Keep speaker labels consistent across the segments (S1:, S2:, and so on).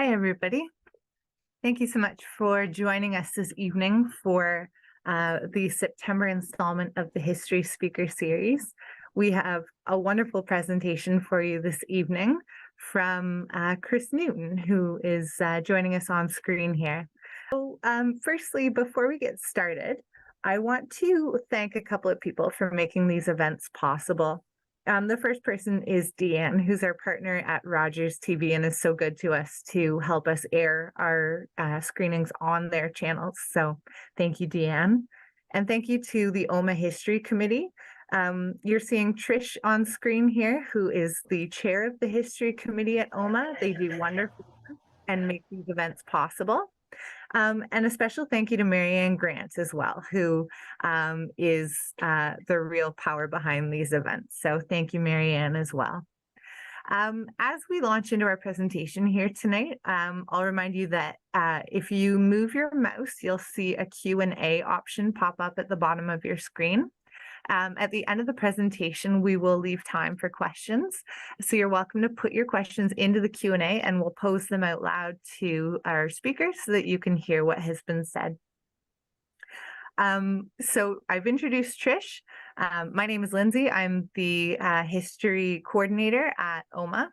S1: Hi, everybody. Thank you so much for joining us this evening for the September installment of the History Speaker Series. We have a wonderful presentation for you this evening from Chris Newton, who is joining us on screen here. So, firstly, before we get started, I want to thank a couple of people for making these events possible. The first person is Deanne, who's our partner at Rogers TV and is so good to us to help us air our screenings on their channels. So thank you, Deanne. And thank you to the OMAH History Committee. You're seeing Trish on screen here, who is the chair of the History Committee at OMAH. They do wonderful work and make these events possible. And a special thank you to Marianne Grant as well, who is the real power behind these events. So thank you, Marianne, as well. As we launch into our presentation here tonight, I'll remind you that if you move your mouse, you'll see a Q&A option pop up at the bottom of your screen. At the end of the presentation, we will leave time for questions. So you're welcome to put your questions into the Q&A and we'll pose them out loud to our speakers so that you can hear what has been said. So I've introduced Trish. My name is Lindsay. I'm the history coordinator at OMAH.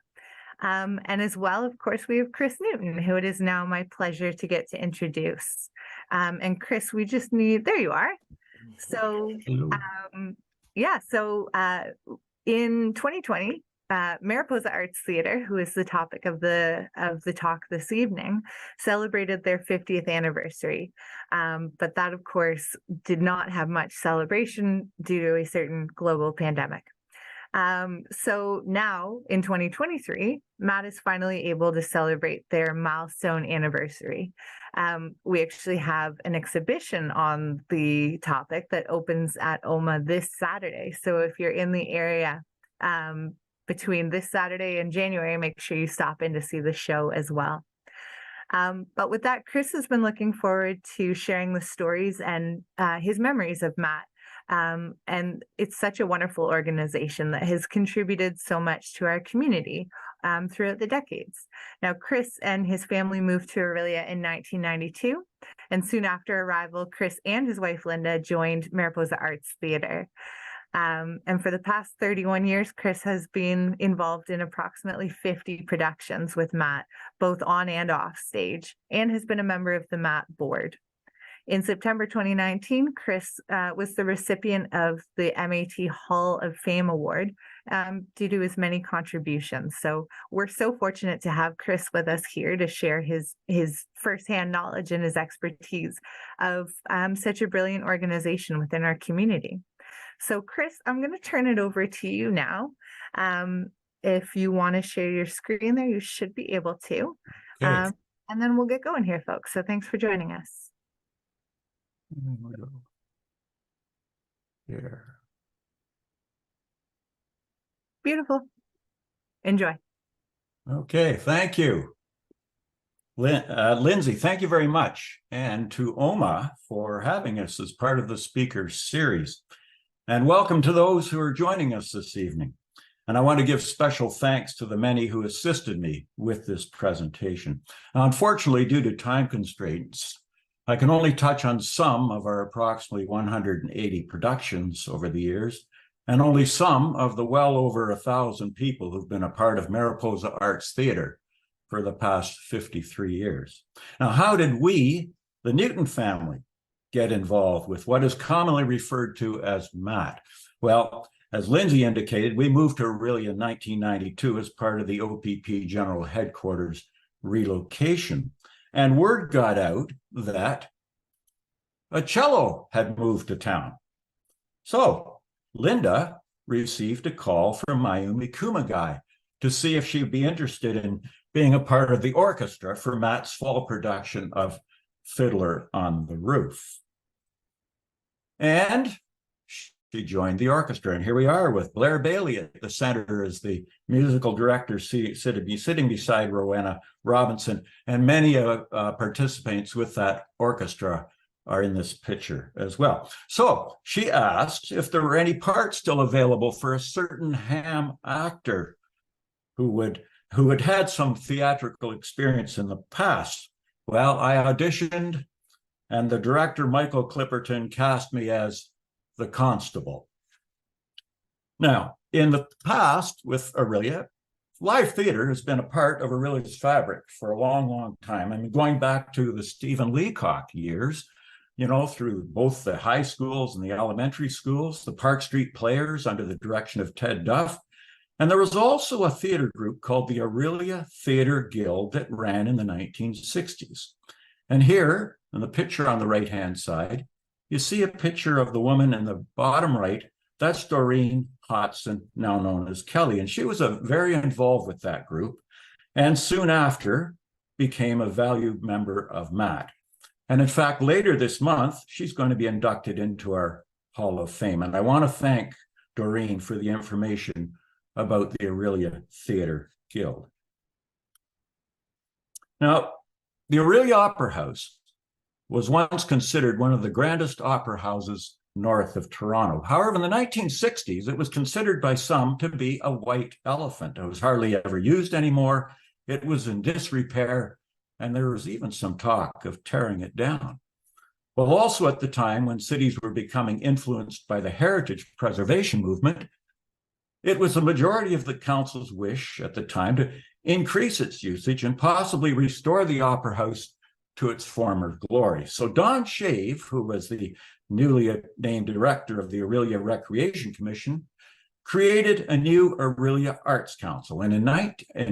S1: And as well, of course, we have Chris Newton, who it is now my pleasure to get to introduce. And Chris, we just need, there you are. So, in 2020, Mariposa Arts Theatre, who is the topic of the talk this evening, celebrated their 50th anniversary. But that, of course, did not have much celebration due to a certain global pandemic. So now in 2023, MAT is finally able to celebrate their milestone anniversary. We actually have an exhibition on the topic that opens at OMAH this Saturday. So if you're in the area between this Saturday and January, make sure you stop in to see the show as well. But with that, Chris has been looking forward to sharing the stories and his memories of MAT. And it's such a wonderful organization that has contributed so much to our community throughout the decades. Now, Chris and his family moved to Orillia in 1992, and soon after arrival, Chris and his wife Linda joined Mariposa Arts Theatre. And for the past 31 years, Chris has been involved in approximately 50 productions with MAT, both on and off stage, and has been a member of the MAT board. In September 2019, Chris was the recipient of the MAT Hall of Fame Award due to his many contributions. So we're so fortunate to have Chris with us here to share his firsthand knowledge and his expertise of such a brilliant organization within our community. So Chris, I'm going to turn it over to you now. If you want to share your screen there, you should be able to. Okay. And then we'll get going here, folks. So thanks for joining us.
S2: Here.
S1: Beautiful. Enjoy.
S2: Okay, thank you. Lindsay, thank you very much. And to OMAH for having us as part of the speakers series. And welcome to those who are joining us this evening. And I want to give special thanks to the many who assisted me with this presentation. Now, unfortunately, due to time constraints, I can only touch on some of our approximately 180 productions over the years, and only some of the well over 1,000 people who've been a part of Mariposa Arts Theatre for the past 53 years. Now, how did we, the Newton family, get involved with what is commonly referred to as MAT? Well, as Lindsay indicated, we moved to Orillia in 1992 as part of the OPP General Headquarters relocation. And word got out that a cello had moved to town. So Linda received a call from Mayumi Kumagai to see if she'd be interested in being a part of the orchestra for Matt's fall production of Fiddler on the Roof. And she joined the orchestra, and here we are with Blair Bailey at the center as the musical director, sitting beside Rowena Robinson, and many participants with that orchestra are in this picture as well. So she asked if there were any parts still available for a certain ham actor who would who had had some theatrical experience in the past. Well, I auditioned, and the director, Michael Clipperton, cast me as the constable. Now, in the past with Aurelia, live theater has been a part of Aurelia's fabric for a long, long time. I mean, going back to the Stephen Leacock years, you know, through both the high schools and the elementary schools, the Park Street Players under the direction of Ted Duff. And there was also a theater group called the Aurelia Theater Guild that ran in the 1960s. And here, in the picture on the right-hand side, you see a picture of the woman in the bottom right. That's Doreen Hodson, now known as Kelly. And she was very involved with that group, and soon after became a valued member of MAT. And in fact, later this month, she's going to be inducted into our Hall of Fame. And I want to thank Doreen for the information about the Aurelia Theater Guild. Now, the Aurelia Opera House was once considered one of the grandest opera houses north of Toronto. However, in the 1960s, it was considered by some to be a white elephant. It was hardly ever used anymore. It was in disrepair, and there was even some talk of tearing it down. Well, also at the time when cities were becoming influenced by the heritage preservation movement, it was the majority of the council's wish at the time to increase its usage and possibly restore the Opera House to its former glory. So Don Shave, who was the newly named director of the Aurelia Recreation Commission, created a new Aurelia Arts Council. And in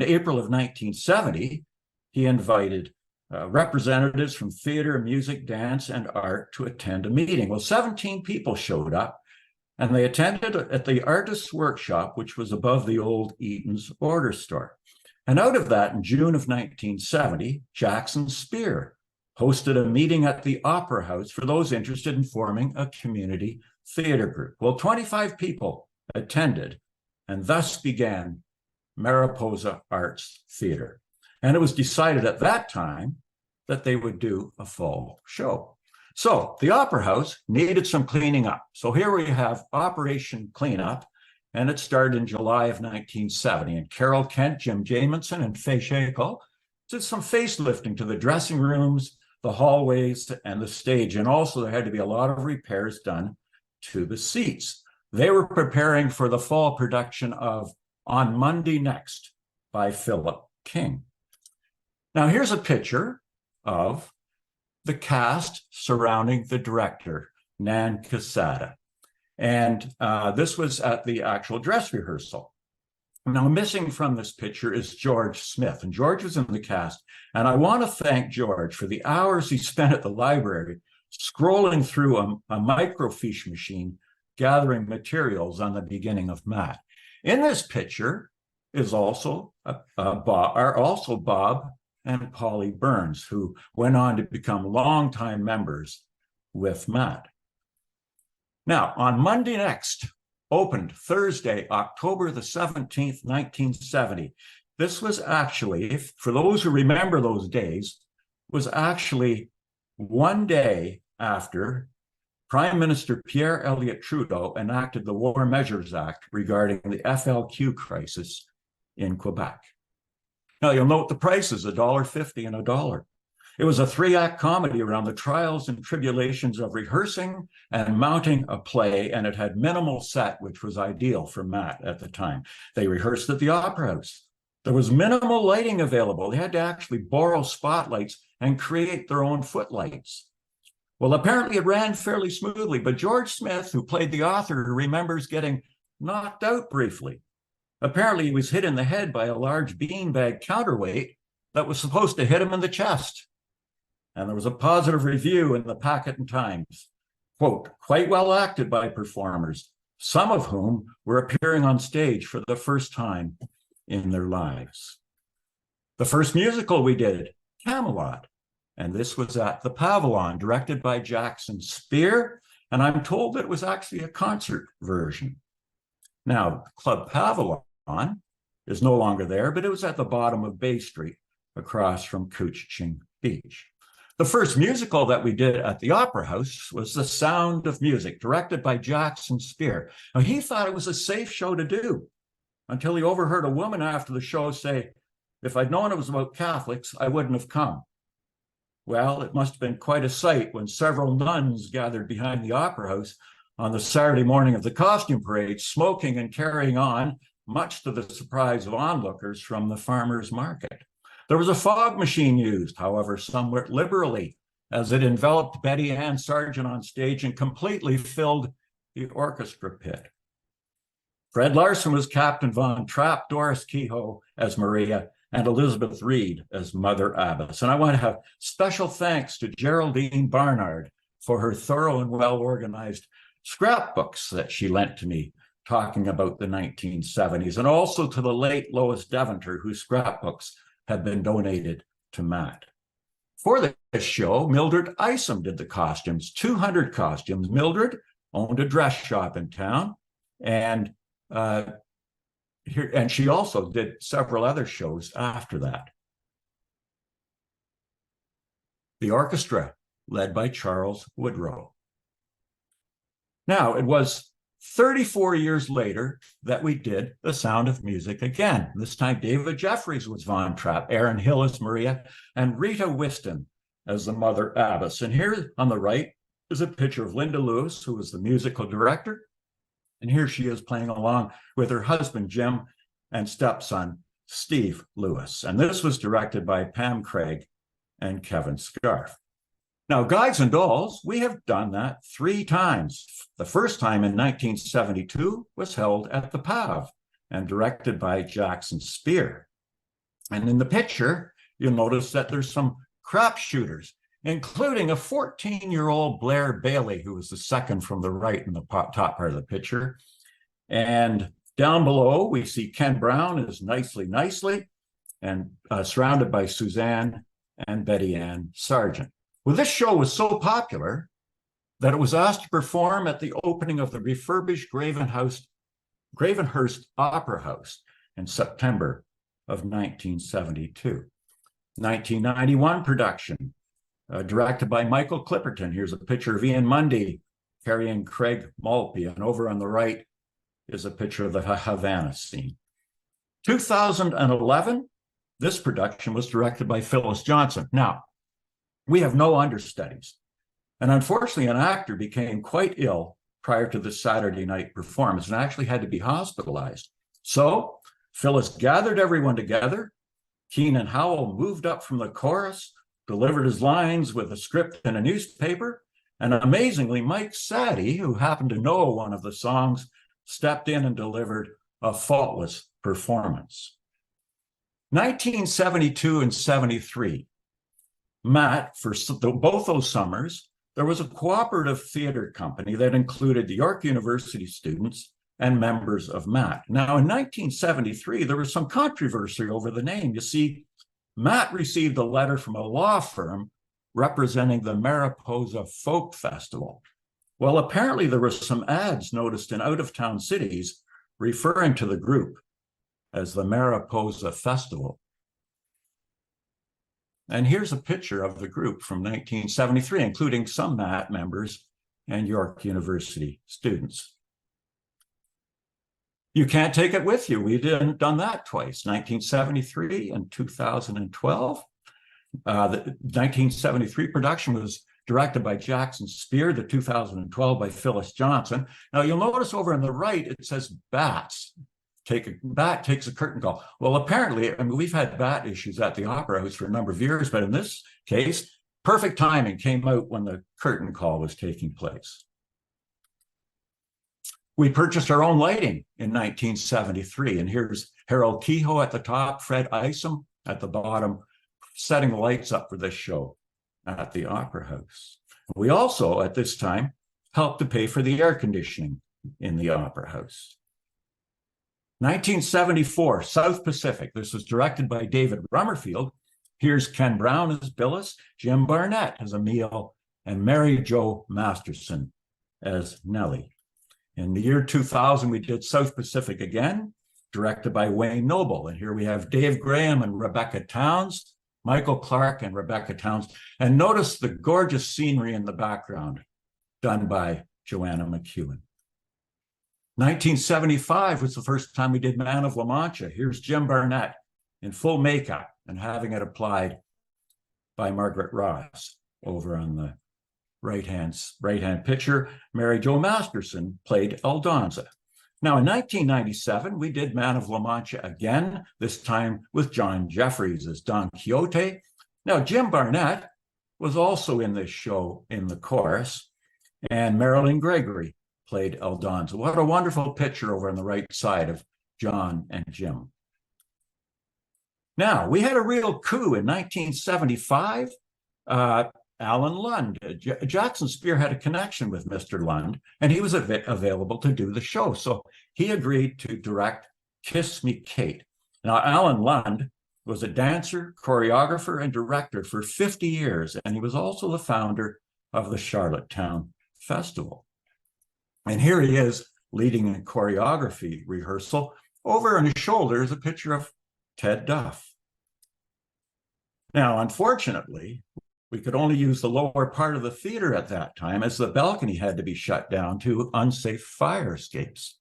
S2: April of 1970, he invited representatives from theater, music, dance, and art to attend a meeting. Well, 17 people showed up, and they attended at the Artists' Workshop, which was above the old Eaton's Order Store. And out of that, in June of 1970, Jackson Spear hosted a meeting at the Opera House for those interested in forming a community theater group. Well, 25 people attended, and thus began Mariposa Arts Theater. And it was decided at that time that they would do a fall show. So the Opera House needed some cleaning up. So here we have Operation Cleanup, and it started in July of 1970. And Carol Kent, Jim Jamison, and Faye Shakel did some facelifting to the dressing rooms, the hallways, and the stage. And also there had to be a lot of repairs done to the seats. They were preparing for the fall production of On Monday Next by Philip King. Now here's a picture of the cast surrounding the director, Nan Casada. And this was at the actual dress rehearsal. Now, missing from this picture is George Smith, and George was in the cast. And I want to thank George for the hours he spent at the library scrolling through a microfiche machine, gathering materials on the beginning of MAT. In this picture is also Bob and Polly Burns, who went on to become longtime members with MAT. Now, On Monday Next opened Thursday, October the 17th, 1970. This was actually, for those who remember those days, was actually one day after Prime Minister Pierre Elliott Trudeau enacted the War Measures Act regarding the FLQ crisis in Quebec. Now, you'll note the prices, $1.50 and $1. It was a 3-act comedy around the trials and tribulations of rehearsing and mounting a play, and it had minimal set, which was ideal for MAT at the time. They rehearsed at the Opera House. There was minimal lighting available. They had to actually borrow spotlights and create their own footlights. Well, apparently it ran fairly smoothly, but George Smith, who played the author, remembers getting knocked out briefly. Apparently, he was hit in the head by a large beanbag counterweight that was supposed to hit him in the chest. And there was a positive review in the Packet and Times. Quote, quite well acted by performers, some of whom were appearing on stage for the first time in their lives. The first musical we did, Camelot, and this was at the Pavilion, directed by Jackson Spear, and I'm told that it was actually a concert version. Now, Club Pavilion is no longer there, but it was at the bottom of Bay Street, across from Couchiching Beach. The first musical that we did at the Opera House was The Sound of Music, directed by Jackson Spear. Now, he thought it was a safe show to do until he overheard a woman after the show say, If I'd known it was about Catholics, I wouldn't have come. Well, it must have been quite a sight when several nuns gathered behind the Opera House on the Saturday morning of the costume parade, smoking and carrying on, much to the surprise of onlookers from the farmers' market. There was a fog machine used, however, somewhat liberally, as it enveloped Betty Ann Sargent on stage and completely filled the orchestra pit. Fred Larson was Captain Von Trapp, Doris Kehoe as Maria, and Elizabeth Reed as Mother Abbess. And I want to have special thanks to Geraldine Barnard for her thorough and well-organized scrapbooks that she lent to me talking about the 1970s, and also to the late Lois Deventer, whose scrapbooks have been donated to Matt. For this show, Mildred Isom did the costumes, 200 costumes. Mildred owned a dress shop in town, and she also did several other shows after that. The orchestra, led by Charles Woodrow. Now, it was 34 years later that we did The Sound of Music again. This time, David Jeffries was Von Trapp, Aaron Hill as Maria, and Rita Whiston as the Mother Abbess. And here on the right is a picture of Linda Lewis, who was the musical director. And here she is playing along with her husband, Jim, and stepson, Steve Lewis. And this was directed by Pam Craig and Kevin Scarf. Now, Guides and Dolls, we have done that 3 times. The first time in 1972 was held at the PAV and directed by Jackson Spear. And in the picture, you'll notice that there's some crap shooters, including a 14-year-old Blair Bailey, who was the second from the right in the top part of the picture. And down below, we see Ken Brown as Nicely, and surrounded by Suzanne and Betty Ann Sargent. Well, this show was so popular that it was asked to perform at the opening of the refurbished Gravenhurst Opera House in September of 1972. 1991 production, directed by Michael Clipperton. Here's a picture of Ian Mundy carrying Craig Maltby, and over on the right is a picture of the Havana scene. 2011, this production was directed by Phyllis Johnson. Now, we have no understudies, and unfortunately, an actor became quite ill prior to the Saturday night performance and actually had to be hospitalized. So Phyllis gathered everyone together. Keenan Howell moved up from the chorus, delivered his lines with a script and a newspaper, and amazingly, Mike Sadie, who happened to know one of the songs, stepped in and delivered a faultless performance. 1972 and 73, Matt, for both those summers, there was a cooperative theater company that included York University students and members of Matt. Now, in 1973, there was some controversy over the name. You see, Matt received a letter from a law firm representing the Mariposa Folk Festival. Well, apparently there were some ads noticed in out-of-town cities referring to the group as the Mariposa Festival. And here's a picture of the group from 1973, including some Matt members and York University students. You can't take it with you. We done that twice, 1973 and 2012. The 1973 production was directed by Jackson Spear, the 2012 by Phyllis Johnson. Now you'll notice over on the right, it says Bats. Bat takes a curtain call. Well, apparently, I mean, we've had bat issues at the Opera House for a number of years, but in this case, perfect timing came out when the curtain call was taking place. We purchased our own lighting in 1973, and here's Harold Kehoe at the top, Fred Isom at the bottom, setting the lights up for this show at the Opera House. We also, at this time, helped to pay for the air conditioning in the Opera House. 1974, South Pacific. This was directed by David Rummerfield. Here's Ken Brown as Billis, Jim Barnett as Emile, and Mary Jo Masterson as Nellie. In the year 2000, we did South Pacific again, directed by Wayne Noble. And here we have Dave Graham and Rebecca Towns, Michael Clark and Rebecca Towns. And notice the gorgeous scenery in the background done by Joanna McEwen. 1975 was the first time we did Man of La Mancha. Here's Jim Barnett in full makeup and having it applied by Margaret Ross. Over on the right-hand picture, Mary Jo Masterson played Aldonza. Now, in 1997, we did Man of La Mancha again, this time with John Jeffries as Don Quixote. Now, Jim Barnett was also in this show in the chorus, and Marilyn Gregory played Aldonza. What a wonderful picture over on the right side of John and Jim. Now, we had a real coup in 1975. Alan Lund. Jackson Spear had a connection with Mr. Lund, and he was available to do the show. So he agreed to direct Kiss Me Kate. Now, Alan Lund was a dancer, choreographer, and director for 50 years, and he was also the founder of the Charlottetown Festival. And here he is leading a choreography rehearsal. Over on his shoulder is a picture of Ted Duff. Now, unfortunately, we could only use the lower part of the theater at that time, as the balcony had to be shut down to unsafe fire escapes.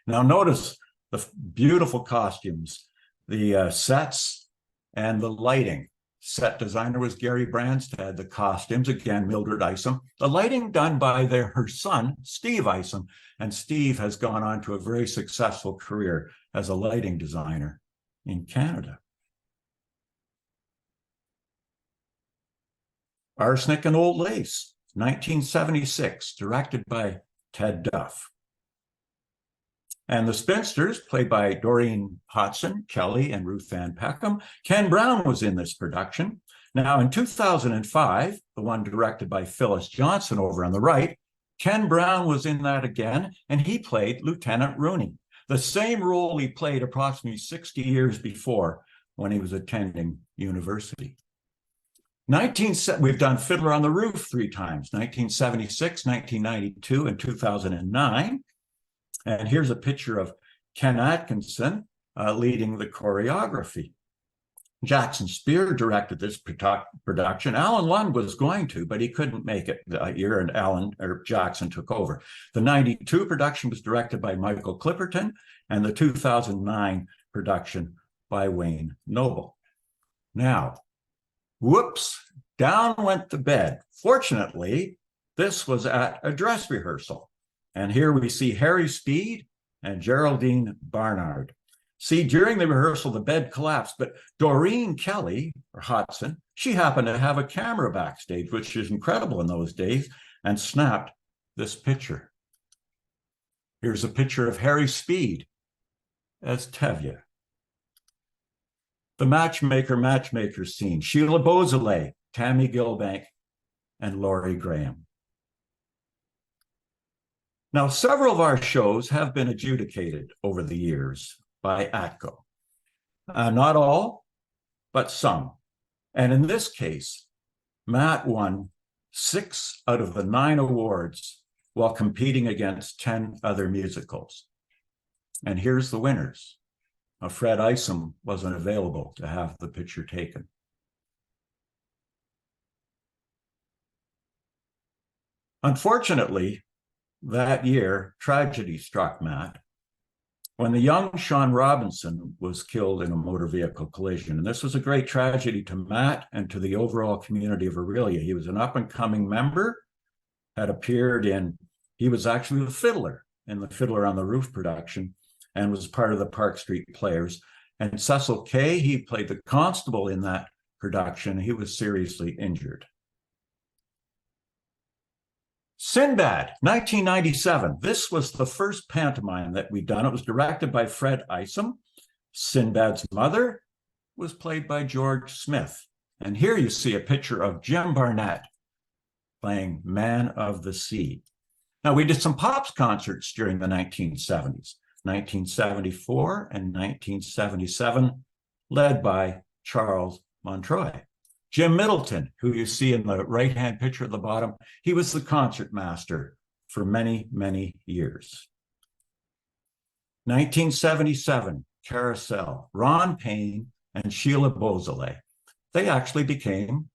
S2: Now, notice the beautiful costumes, the sets, and the lighting. Set designer was Gary Branstad. The costumes, again, Mildred Isom. The lighting done by her son, Steve Isom, and Steve has gone on to a very successful career as a lighting designer in Canada. Arsenic and Old Lace, 1976, directed by Ted Duff. And the Spinsters, played by Doreen Hodson, Kelly, and Ruth Van Peckham. Ken Brown was in this production. Now, in 2005, the one directed by Phyllis Johnson over on the right, Ken Brown was in that again, and he played Lieutenant Rooney, the same role he played approximately 60 years before when he was attending university. We've done Fiddler on the Roof 3 times, 1976, 1992, and 2009. And here's a picture of Ken Atkinson leading the choreography. Jackson Spear directed this production. Alan Lund was going to, but he couldn't make it that year, and Jackson took over. The 92 production was directed by Michael Clipperton, and the 2009 production by Wayne Noble. Now, whoops, down went the bed. Fortunately, this was at a dress rehearsal. And here we see Harry Speed and Geraldine Barnard. See, during the rehearsal, the bed collapsed, but Doreen Kelly, or Hodson, she happened to have a camera backstage, which is incredible in those days, and snapped this picture. Here's a picture of Harry Speed as Tevye. The matchmaker scene, Sheila Beausoleil, Tammy Gilbank, and Laurie Graham. Now, several of our shows have been adjudicated over the years by ATCO. Not all, but some. And in this case, Matt won 6 out of the 9 awards while competing against 10 other musicals. And here's the winners. Now, Fred Isom wasn't available to have the picture taken. Unfortunately, that year, tragedy struck Matt when the young Sean Robinson was killed in a motor vehicle collision. And this was a great tragedy to Matt and to the overall community of Aurelia. He was an up-and-coming member, he was actually the fiddler in the Fiddler on the Roof production, and was part of the Park Street Players. And Cecil Kay, he played the constable in that production. He was seriously injured. Sinbad, 1997. This was the first pantomime that we'd done. It was directed by Fred Isom. Sinbad's mother was played by George Smith. And here you see a picture of Jim Barnett playing Man of the Sea. Now, we did some Pops concerts during the 1970s, 1974 and 1977, led by Charles Montroy. Jim Middleton, who you see in the right-hand picture at the bottom, he was the concert master for many, many years. 1977, Carousel, Ron Payne and Sheila Beausoleil. They actually became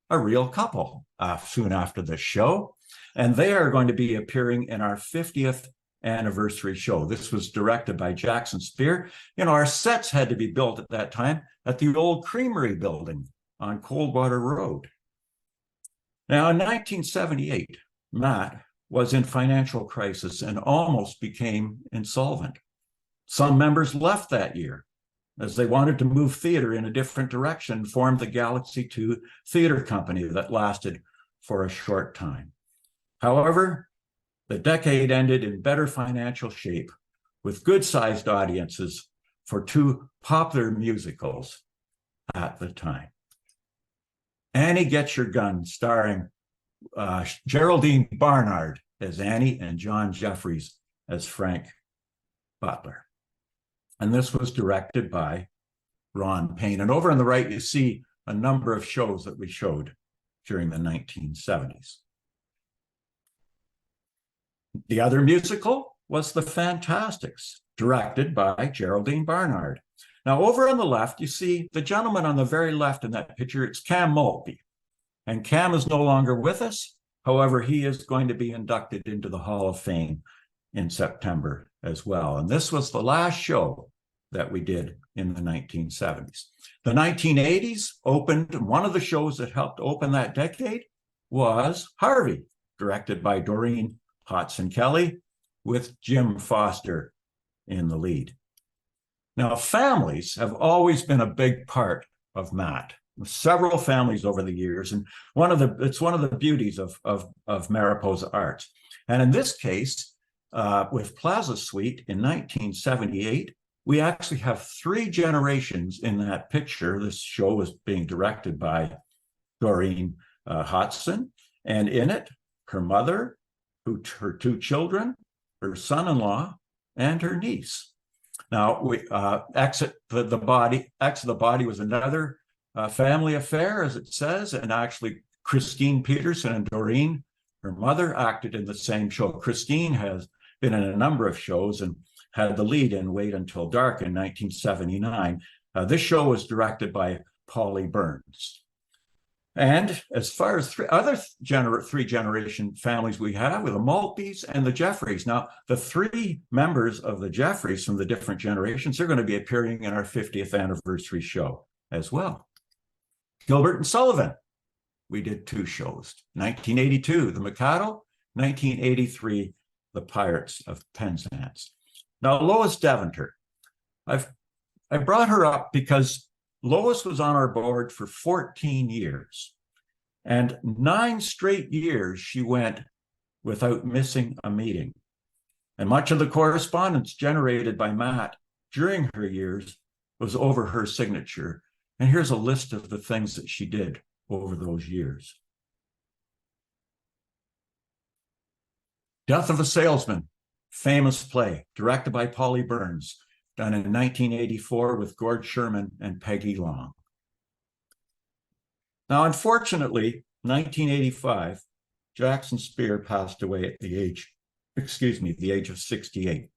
S2: a real couple soon after this show, and they are going to be appearing in our 50th anniversary show. This was directed by Jackson Spear. You know, our sets had to be built at that time at the old Creamery building on Coldwater Road. Now, in 1978, Matt was in financial crisis and almost became insolvent. Some members left that year as they wanted to move theater in a different direction, formed the Galaxy 2 Theater Company that lasted for a short time. However, the decade ended in better financial shape with good-sized audiences for two popular musicals at the time. Annie Gets Your Gun, starring Geraldine Barnard as Annie and John Jeffries as Frank Butler. And this was directed by Ron Payne. And over on the right, you see a number of shows that we showed during the 1970s. The other musical was The Fantastics, directed by Geraldine Barnard. Now, over on the left, you see the gentleman on the very left in that picture. It's Cam Maltby. And Cam is no longer with us. However, he is going to be inducted into the Hall of Fame in September as well. And this was the last show that we did in the 1970s. The 1980s opened, one of the shows that helped open that decade was Harvey, directed by Doreen Hodson Kelly, with Jim Foster in the lead. Now, families have always been a big part of Matt. Several families over the years, and it's one of the beauties of Mariposa Arts. And in this case, with Plaza Suite in 1978, we actually have three generations in that picture. This show was being directed by Doreen Hodson, and in it, her mother, her two children, her son-in-law, and her niece. Now, we Exit the Body was another family affair, as it says, and actually Christine Peterson and Doreen, her mother, acted in the same show. Christine has been in a number of shows and had the lead in Wait Until Dark in 1979. This show was directed by Polly Burns. And as far as three generation families we have, with the Maltbys and the Jeffreys. Now, the three members of the Jeffreys from the different generations are going to be appearing in our 50th anniversary show as well. Gilbert and Sullivan, we did two shows. 1982, The Mikado. 1983, The Pirates of Penzance. Now, Lois Deventer, I brought her up because Lois was on our board for 14 years, and 9 straight years she went without missing a meeting. And much of the correspondence generated by Matt during her years was over her signature. And here's a list of the things that she did over those years. Death of a Salesman, famous play, directed by Polly Burns, done in 1984 with Gord Sherman and Peggy Long. Now, unfortunately, 1985, Jackson Spear passed away at the age of 68.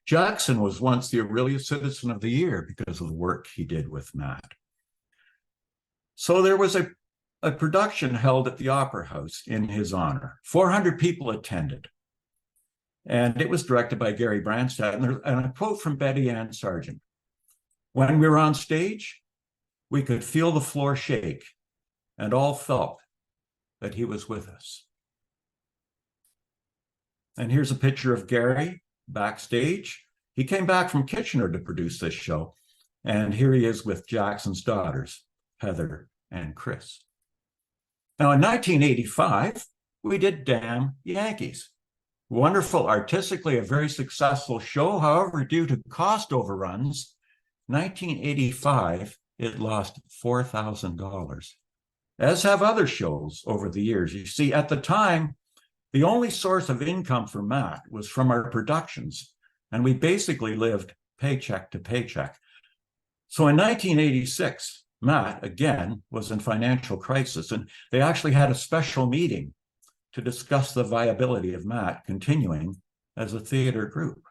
S2: Jackson was once the Aurelia Citizen of the Year because of the work he did with Matt. So there was a production held at the Opera House in his honor. 400 people attended. And it was directed by Gary Branstad. And a quote from Betty Ann Sargent: "When we were on stage, we could feel the floor shake, and all felt that he was with us." And here's a picture of Gary backstage. He came back from Kitchener to produce this show. And here he is with Jackson's daughters, Heather and Chris. Now, in 1985, we did Damn Yankees. Wonderful, artistically a very successful show. However, due to cost overruns, 1985, it lost $4,000, as have other shows over the years. You see, at the time, the only source of income for Matt was from our productions, and we basically lived paycheck to paycheck. So in 1986, Matt, again, was in financial crisis, and they actually had a special meeting to discuss the viability of Matt continuing as a theater group.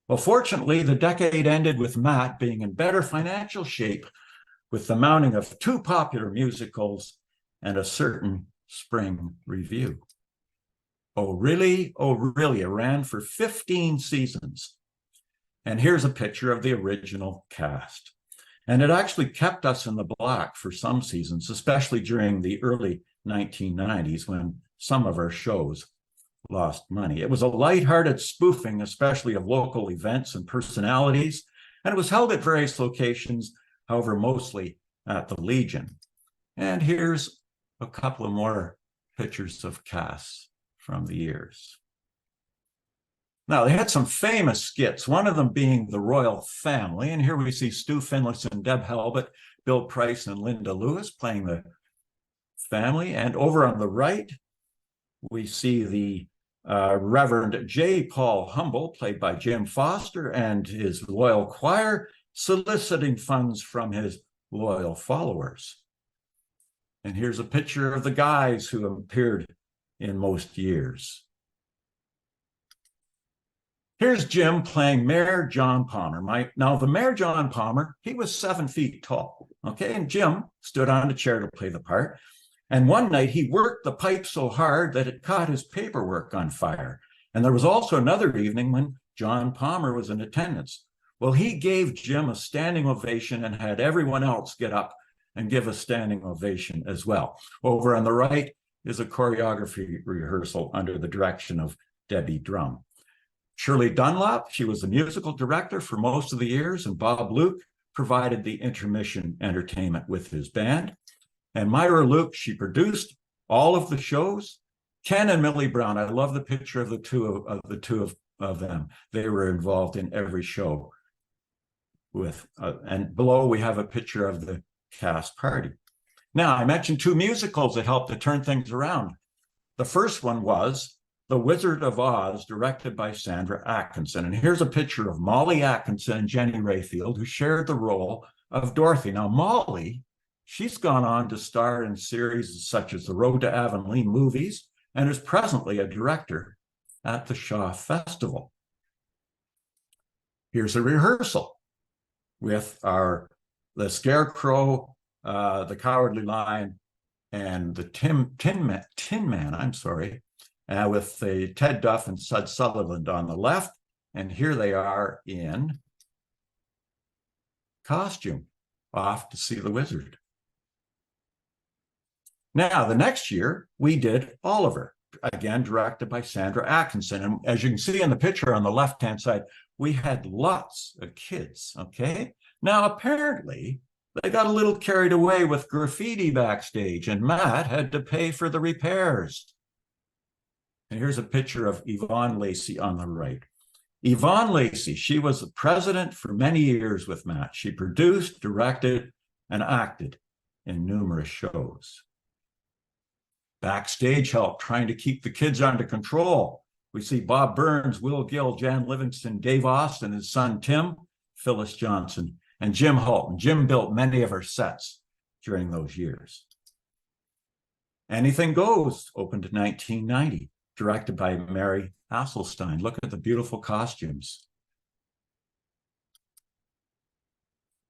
S2: Well, fortunately, the decade ended with Matt being in better financial shape, with the mounting of 2 popular musicals and a certain spring review. Aurelia ran for 15 seasons. And here's a picture of the original cast. And it actually kept us in the black for some seasons, especially during the early 1990s when some of our shows lost money. It was a lighthearted spoofing, especially of local events and personalities, and it was held at various locations, however, mostly at the Legion. And here's a couple of more pictures of casts from the years. Now, they had some famous skits, one of them being the Royal Family. And here we see Stu Finlayson, Deb Halbert, Bill Price, and Linda Lewis playing the family. And over on the right, we see the Reverend J. Paul Humble, played by Jim Foster, and his loyal choir, soliciting funds from his loyal followers. And here's a picture of the guys who appeared in most years. Here's Jim playing Mayor John Palmer. Now, the Mayor John Palmer, he was 7 feet tall, okay? And Jim stood on a chair to play the part. And one night he worked the pipe so hard that it caught his paperwork on fire. And there was also another evening when John Palmer was in attendance. Well, he gave Jim a standing ovation and had everyone else get up and give a standing ovation as well. Over on the right is a choreography rehearsal under the direction of Debbie Drum. Shirley Dunlop, she was the musical director for most of the years, and Bob Luke provided the intermission entertainment with his band. And Myra Luke, she produced all of the shows. Ken and Millie Brown, I love the picture of the two of them. They were involved in every show. And below we have a picture of the cast party. Now, I mentioned 2 musicals that helped to turn things around. The first one was The Wizard of Oz, directed by Sandra Atkinson. And here's a picture of Molly Atkinson and Jenny Rayfield, who shared the role of Dorothy. Now, Molly, she's gone on to star in series such as the Road to Avonlea movies and is presently a director at the Shaw Festival. Here's a rehearsal with the Scarecrow, the Cowardly Lion, and the Tin Man, with the Ted Duff and Sud Sutherland on the left. And here they are in costume, off to see the wizard. Now, the next year, we did Oliver, again directed by Sandra Atkinson. And as you can see in the picture on the left-hand side, we had lots of kids, okay? Now, apparently, they got a little carried away with graffiti backstage, and Matt had to pay for the repairs. And here's a picture of Yvonne Lacey on the right. Yvonne Lacey, she was the president for many years with Matt. She produced, directed, and acted in numerous shows. Backstage help, trying to keep the kids under control. We see Bob Burns, Will Gill, Jan Livingston, Dave Austin, his son Tim, Phyllis Johnson, and Jim Halton. Jim built many of our sets during those years. Anything Goes opened in 1990, directed by Mary Hasselstein. Look at the beautiful costumes.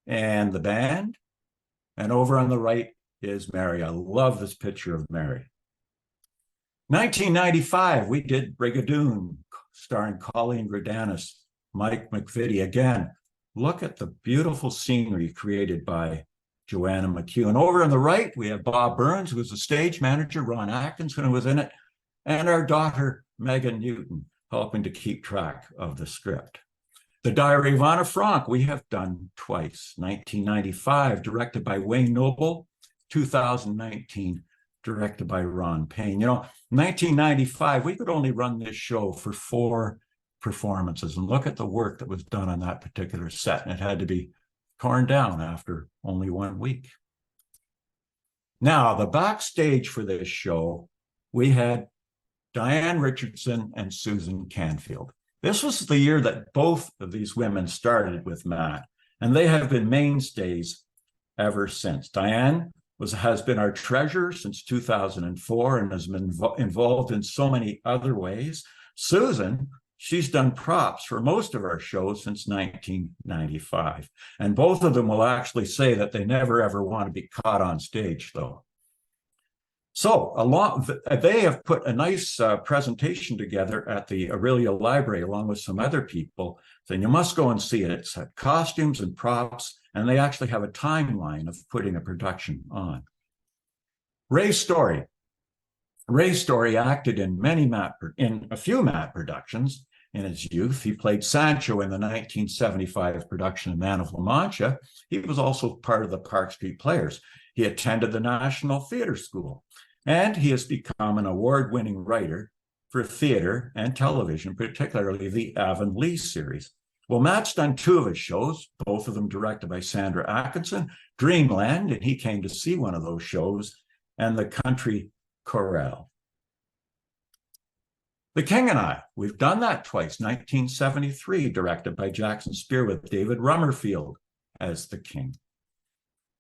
S2: And the band. And over on the right is Mary. I love this picture of Mary. 1995, we did Brigadoon, starring Colleen Gradanis, Mike McVitie. Again, look at the beautiful scenery created by Joanna McHugh. And over on the right, we have Bob Burns, who was the stage manager, Ron Atkinson, who was in it, and our daughter, Megan Newton, helping to keep track of the script. The Diary of Anna Frank, we have done twice. 1995, directed by Wayne Noble. 2019, directed by Ron Payne. You know, 1995, we could only run this show for 4 performances. And look at the work that was done on that particular set. And it had to be torn down after only 1 week. Now, the backstage for this show, we had Diane Richardson and Susan Canfield. This was the year that both of these women started with Matt, and they have been mainstays ever since. Diane has been our treasurer since 2004 and has been involved in so many other ways. Susan, she's done props for most of our shows since 1995. And both of them will actually say that they never, ever want to be caught on stage, though. So they have put a nice presentation together at the Aurelia Library along with some other people. So you must go and see it. It's costumes and props, and they actually have a timeline of putting a production on. Ray Story. Ray Story acted in a few Matt productions in his youth. He played Sancho in the 1975 production of Man of La Mancha. He was also part of the Park Street Players. He attended the National Theatre School, and he has become an award-winning writer for theater and television, particularly the Avonlea series. Well, Matt's done two of his shows, both of them directed by Sandra Atkinson, Dreamland, and he came to see one of those shows, and The Country Chorale. The King and I, we've done that twice, 1973, directed by Jackson Spear with David Rummerfield as the King.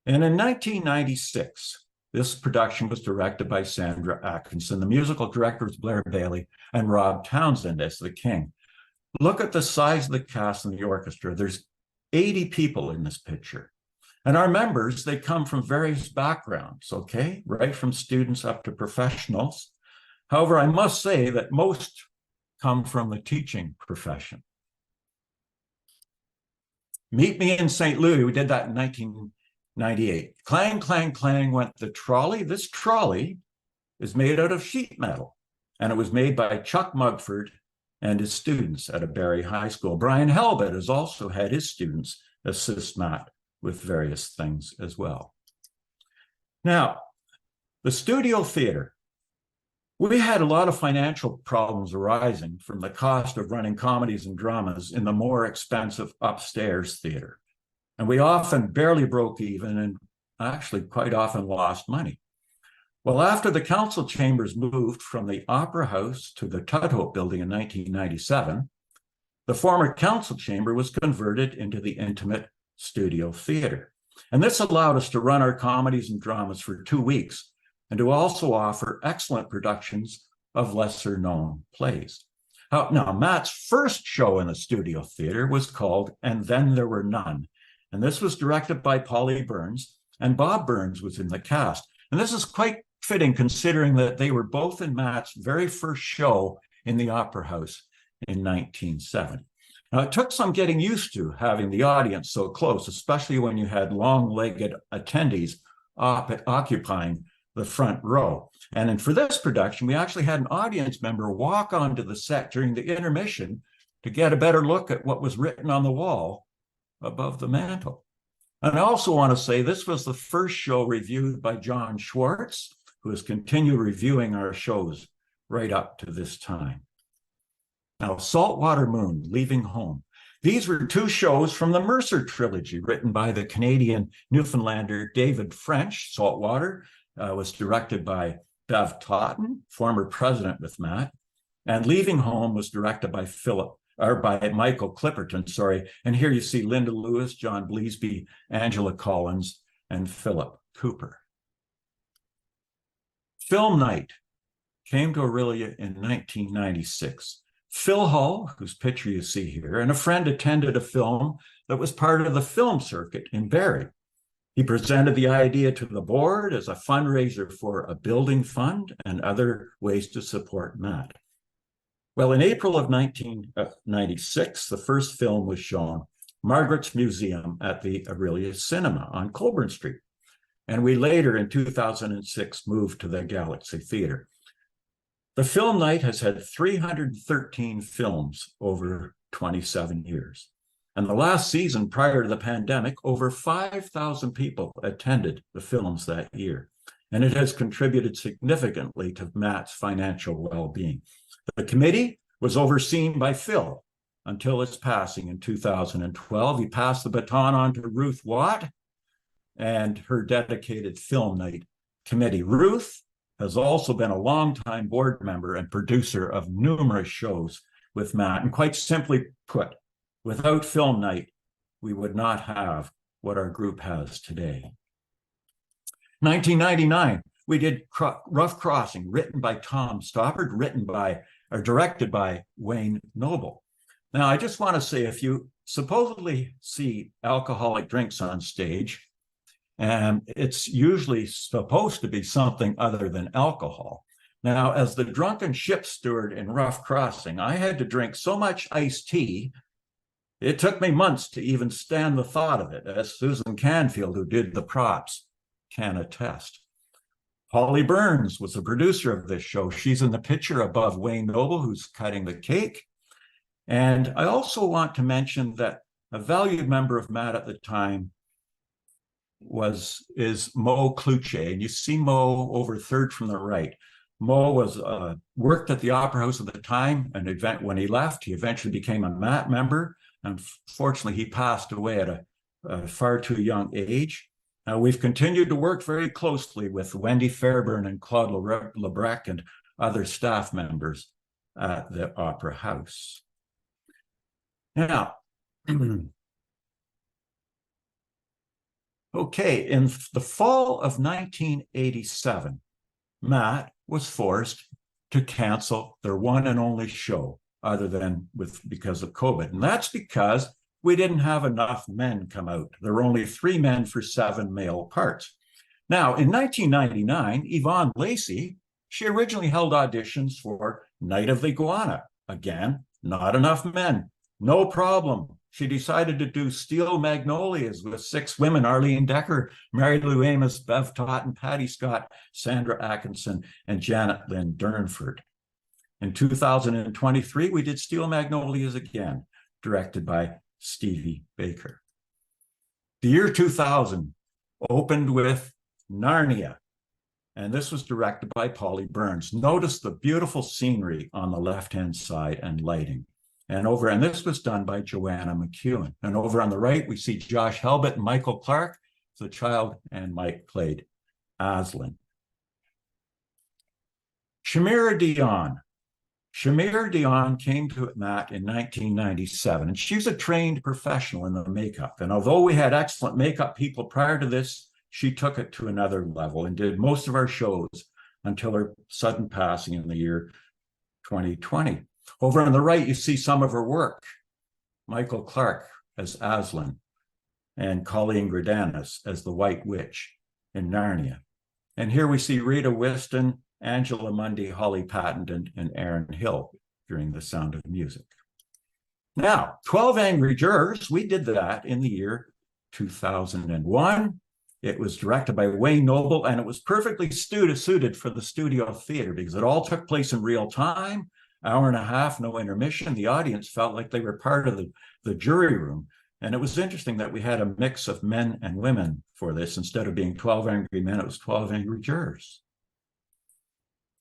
S2: And in 1996, this production was directed by Sandra Atkinson. The musical director was Blair Bailey and Rob Townsend as the King. Look at the size of the cast and the orchestra. There's 80 people in this picture. And our members, they come from various backgrounds, okay? Right from students up to professionals. However, I must say that most come from the teaching profession. Meet Me in St. Louis, we did that in 1998. Clang, clang, clang went the trolley. This trolley is made out of sheet metal, and it was made by Chuck Mugford and his students at a Barrie High School. Brian Helbet has also had his students assist Matt with various things as well. Now, the studio theater. We had a lot of financial problems arising from the cost of running comedies and dramas in the more expensive upstairs theater. And we often barely broke even and actually quite often lost money. Well, after the council chambers moved from the Opera House to the Tudhope building in 1997, the former council chamber was converted into the intimate studio theater. And this allowed us to run our comedies and dramas for 2 weeks and to also offer excellent productions of lesser known plays. Now, Matt's first show in the studio theater was called And Then There Were None. And this was directed by Polly Burns, and Bob Burns was in the cast. And this is quite fitting considering that they were both in Matt's very first show in the Opera House in 1970. Now, it took some getting used to having the audience so close, especially when you had long-legged attendees occupying the front row. And for this production, we actually had an audience member walk onto the set during the intermission to get a better look at what was written on the wall above the mantle. And I also want to say this was the first show reviewed by John Schwartz, who has continued reviewing our shows right up to this time. Now, Saltwater Moon, Leaving Home. These were two shows from the Mercer trilogy written by the Canadian Newfoundlander David French. Saltwater was directed by Bev Totten, former president with Matt, and Leaving Home was directed by Michael Clipperton, and here you see Linda Lewis, John Bleasby, Angela Collins, and Philip Cooper. Film night came to Aurelia in 1996. Phil Hull, whose picture you see here, and a friend attended a film that was part of the film circuit in Barrie. He presented the idea to the board as a fundraiser for a building fund and other ways to support Matt. Well, in April of 1996, the first film was shown, Margaret's Museum at the Aurelia Cinema on Colburn Street. And we later, in 2006, moved to the Galaxy Theatre. The film night has had 313 films over 27 years. And the last season prior to the pandemic, over 5,000 people attended the films that year. And it has contributed significantly to Matt's financial well-being. The committee was overseen by Phil until its passing in 2012. He passed the baton on to Ruth Watt and her dedicated film night committee. Ruth has also been a longtime board member and producer of numerous shows with Matt. And quite simply put, without film night, we would not have what our group has today. 1999, we did Rough Crossing, written by Tom Stoppard, directed by Wayne Noble. Now, I just want to say, if you supposedly see alcoholic drinks on stage And it's usually supposed to be something other than alcohol. Now, as the drunken ship steward in Rough Crossing, I had to drink so much iced tea, it took me months to even stand the thought of it, as Susan Canfield, who did the props, can attest. Polly Burns was the producer of this show. She's in the picture above Wayne Noble, who's cutting the cake. And I also want to mention that a valued member of MAT at the time is Mo Cluche. And you see Mo over third from the right. Mo was worked at the Opera House at the time. When he left, he eventually became a MAT member. Unfortunately, he passed away at a far too young age. We've continued to work very closely with Wendy Fairburn and Claude Lebrec and other staff members at the Opera House. Now, okay, in the fall of 1987, MAT was forced to cancel their one and only show, other than because of COVID. And that's because we didn't have enough men come out. There were only 3 men for 7 male parts. Now, in 1999, Yvonne Lacey, she originally held auditions for Night of the Iguana. Again, not enough men. No problem. She decided to do Steel Magnolias with 6 women: Arlene Decker, Mary Lou Amos, Bev Totten, Patty Scott, Sandra Atkinson, and Janet Lynn Durnford. In 2023, we did Steel Magnolias again, directed by Stevie Baker. The year 2000 opened with Narnia, and this was directed by Polly Burns. Notice the beautiful scenery on the left-hand side and lighting. And this was done by Joanna McEwen. And over on the right, we see Josh Helbett and Michael Clark, the child, and Mike played Aslan. Shamira Dion. Shamir Dion came to MAT in 1997, and she's a trained professional in the makeup. And although we had excellent makeup people prior to this, she took it to another level and did most of our shows until her sudden passing in the year 2020. Over on the right, you see some of her work. Michael Clark as Aslan and Colleen Gradanis as the White Witch in Narnia. And here we see Rita Whiston, Angela Mundy, Holly Patton, and Aaron Hill during The Sound of Music. Now, 12 Angry Jurors, we did that in the year 2001. It was directed by Wayne Noble, and it was perfectly suited for the studio theater because it all took place in real time, hour and a half, no intermission. The audience felt like they were part of the jury room. And it was interesting that we had a mix of men and women for this. Instead of being 12 angry men, it was 12 angry jurors.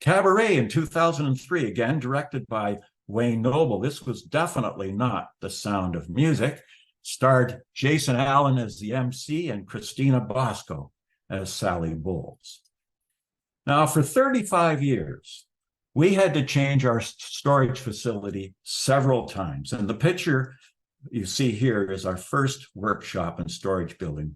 S2: Cabaret in 2003, again directed by Wayne Noble. This was definitely not The Sound of Music. Starred Jason Allen as the MC and Christina Bosco as Sally Bowles. Now, for 35 years, we had to change our storage facility several times. And the picture you see here is our first workshop and storage building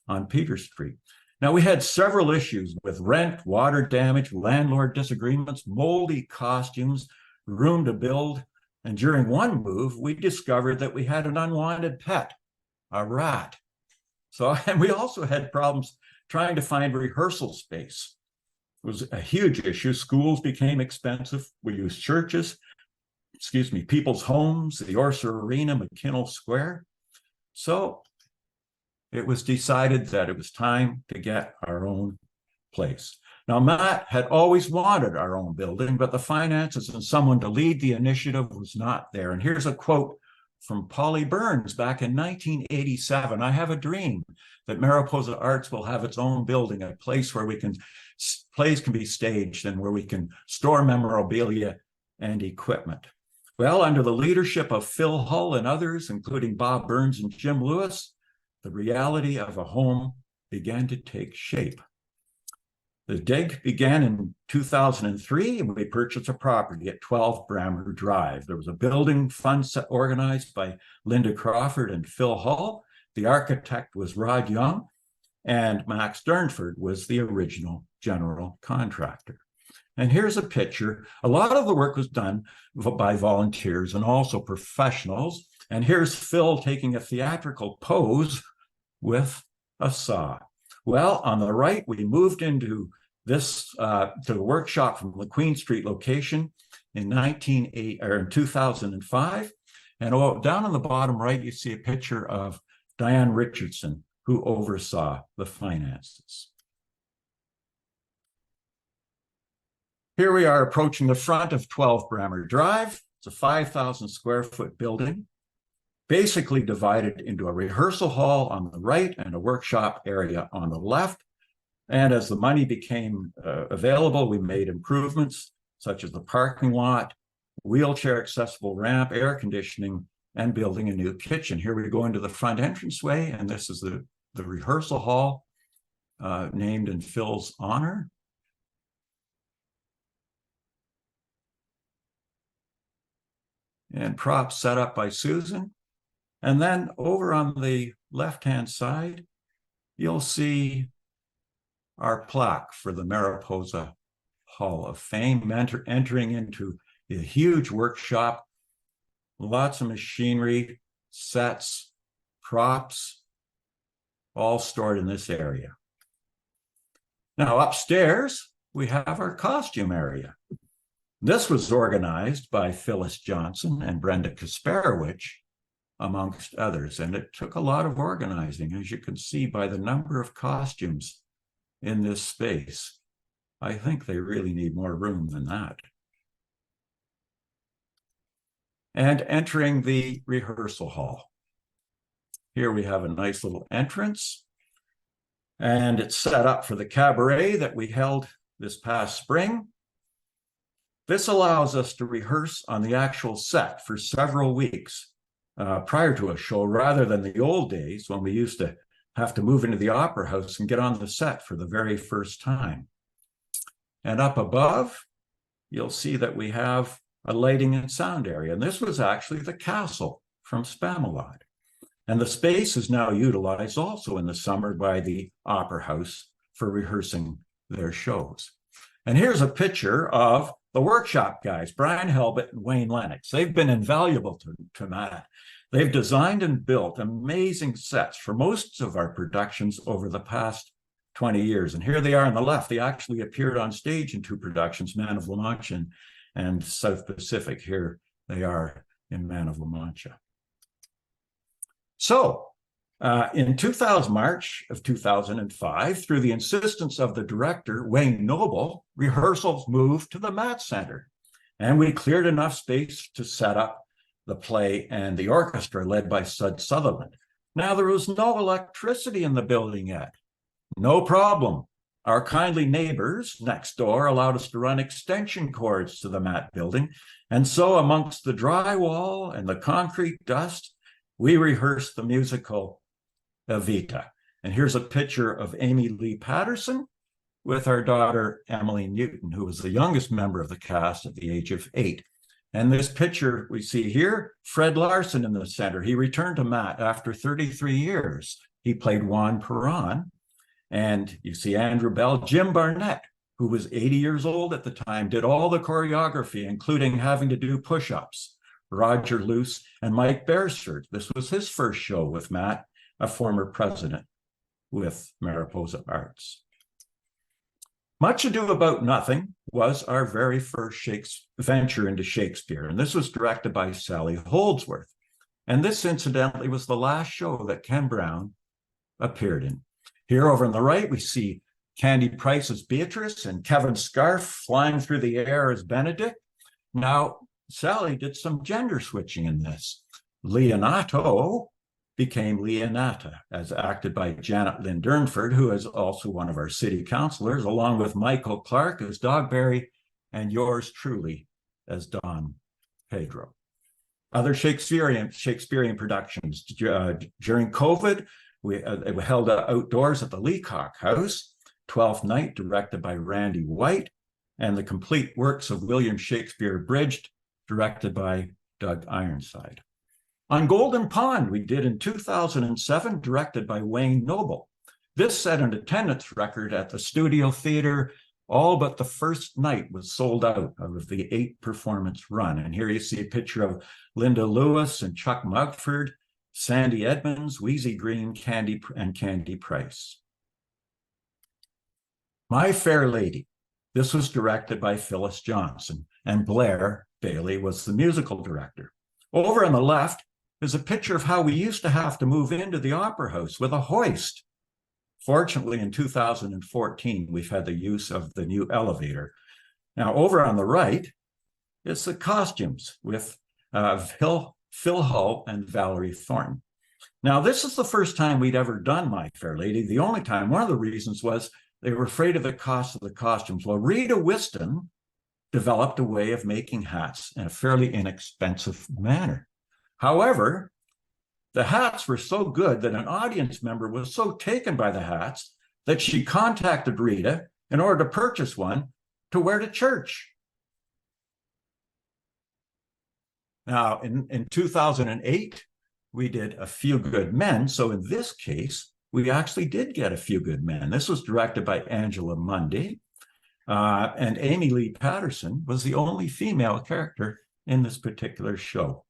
S2: on Peter Street. Now, we had several issues with rent, water damage, landlord disagreements, moldy costumes, room to build. And during one move, we discovered that we had an unwanted pet, a rat. And we also had problems trying to find rehearsal space. It was a huge issue. Schools became expensive. We used churches, people's homes, the Orser Arena, McKinnell Square. So it was decided that it was time to get our own place. Now, Matt had always wanted our own building, but the finances and someone to lead the initiative was not there. And here's a quote from Polly Burns back in 1987. "I have a dream that Mariposa Arts will have its own building, a place where plays can be staged and where we can store memorabilia and equipment." Well, under the leadership of Phil Hull and others, including Bob Burns and Jim Lewis, the reality of a home began to take shape. The dig began in 2003, and we purchased a property at 12 Brammer Drive. There was a building fund organized by Linda Crawford and Phil Hull. The architect was Rod Young, and Max Durnford was the original general contractor. And here's a picture. A lot of the work was done by volunteers and also professionals. And here's Phil taking a theatrical pose with a saw. Well, on the right, we moved into this to the workshop from the Queen Street location in 2005. And down on the bottom right, you see a picture of Diane Richardson, who oversaw the finances. Here we are approaching the front of 12 Brammer Drive. It's a 5,000 square foot building, basically divided into a rehearsal hall on the right and a workshop area on the left. And as the money became available, we made improvements such as the parking lot, wheelchair accessible ramp, air conditioning, and building a new kitchen. Here we go into the front entranceway, and this is the rehearsal hall named in Phil's honor. And props set up by Susan. And then over on the left-hand side, you'll see our plaque for the Mariposa Hall of Fame, entering into a huge workshop, lots of machinery, sets, props, all stored in this area. Now upstairs, we have our costume area. This was organized by Phyllis Johnson and Brenda Kasparowicz, amongst others, and it took a lot of organizing, as you can see by the number of costumes in this space. I think they really need more room than that. And entering the rehearsal hall. Here we have a nice little entrance, and it's set up for the cabaret that we held this past spring. This allows us to rehearse on the actual set for several weeks prior to a show, rather than the old days when we used to have to move into the opera house and get on the set for the very first time. And up above, you'll see that we have a lighting and sound area. And this was actually the castle from Spamalot. And the space is now utilized also in the summer by the opera house for rehearsing their shows. And here's a picture of the workshop guys, Brian Helbut and Wayne Lennox. They've been invaluable to Matt. They've designed and built amazing sets for most of our productions over the past 20 years. And here they are on the left. They actually appeared on stage in 2 productions, Man of La Mancha and South Pacific. Here they are in Man of La Mancha. So in March of 2005, through the insistence of the director, Wayne Noble, rehearsals moved to the Matt Center. And we cleared enough space to set up the play and the orchestra led by Sud Sutherland. Now, there was no electricity in the building yet. No problem. Our kindly neighbors next door allowed us to run extension cords to the Matt building. And so amongst the drywall and the concrete dust, we rehearsed the musical Evita. And here's a picture of Amy Lee Patterson with our daughter, Emily Newton, who was the youngest member of the cast at the age of 8. And this picture we see here, Fred Larson in the center. He returned to Matt after 33 years. He played Juan Perron. And you see Andrew Bell, Jim Barnett, who was 80 years old at the time, did all the choreography, including having to do push-ups. Roger Luce and Mike Beresford. This was his first show with Matt, a former president with Mariposa Arts. Much Ado About Nothing was our very first venture into Shakespeare, and this was directed by Sally Holdsworth. And this, incidentally, was the last show that Ken Brown appeared in. Here over on the right, we see Candy Price as Beatrice and Kevin Scarf flying through the air as Benedict. Now, Sally did some gender switching in this. Leonato became Leonata, as acted by Janet Lynn Durnford, who is also one of our city councilors, along with Michael Clark as Dogberry and yours truly as Don Pedro. Other Shakespearean productions. During COVID, we held outdoors at the Leacock House, Twelfth Night, directed by Randy White, and The Complete Works of William Shakespeare Abridged, directed by Doug Ironside. On Golden Pond, we did in 2007, directed by Wayne Noble. This set an attendance record at the Studio Theater. All but the first night was sold out of the 8-performance run. And here you see a picture of Linda Lewis and Chuck Mugford, Sandy Edmonds, Wheezy Green, Candy Price. My Fair Lady. This was directed by Phyllis Johnson, and Blair Bailey was the musical director. Over on the left is a picture of how we used to have to move into the Opera House with a hoist. Fortunately, in 2014, we've had the use of the new elevator. Now, over on the right is the costumes with Phil Hull and Valerie Thornton. Now, this is the first time we'd ever done My Fair Lady. The only time, one of the reasons was they were afraid of the cost of the costumes. Well, Rita Whiston developed a way of making hats in a fairly inexpensive manner. However, the hats were so good that an audience member was so taken by the hats that she contacted Rita in order to purchase one to wear to church. Now, in 2008, we did A Few Good Men. So in this case, we actually did get A Few Good Men. This was directed by Angela Mundy. And Amy Lee Patterson was the only female character in this particular show.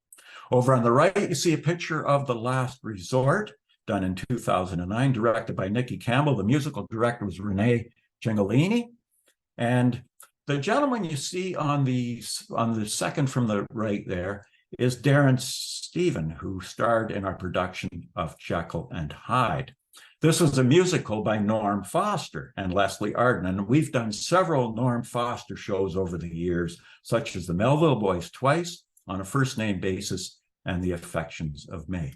S2: Over on the right, you see a picture of The Last Resort, done in 2009, directed by Nikki Campbell. The musical director was Renee Cingolini. And the gentleman you see on the second from the right there is Darren Stephen, who starred in our production of Jekyll and Hyde. This was a musical by Norm Foster and Leslie Arden, and we've done several Norm Foster shows over the years, such as The Melville Boys Twice, On a First Name Basis, and The Affections of May.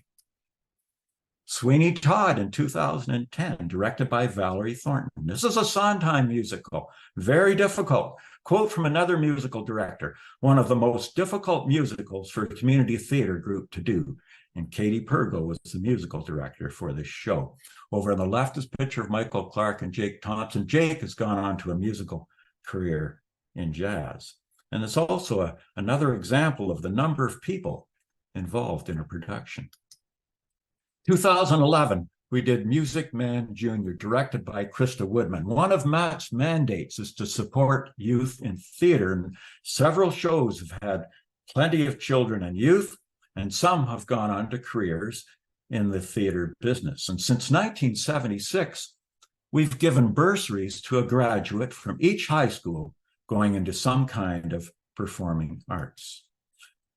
S2: Sweeney Todd in 2010, directed by Valerie Thornton. This is a Sondheim musical, very difficult. Quote from another musical director, one of the most difficult musicals for a community theater group to do. And Katie Purgo was the musical director for this show. Over on the left is a picture of Michael Clark and Jake Thompson. Jake has gone on to a musical career in jazz. And it's also another example of the number of people involved in a production. 2011, we did Music Man Jr., directed by Krista Woodman. One of Matt's mandates is to support youth in theater, and several shows have had plenty of children and youth, and some have gone on to careers in the theater business. And since 1976, we've given bursaries to a graduate from each high school going into some kind of performing arts.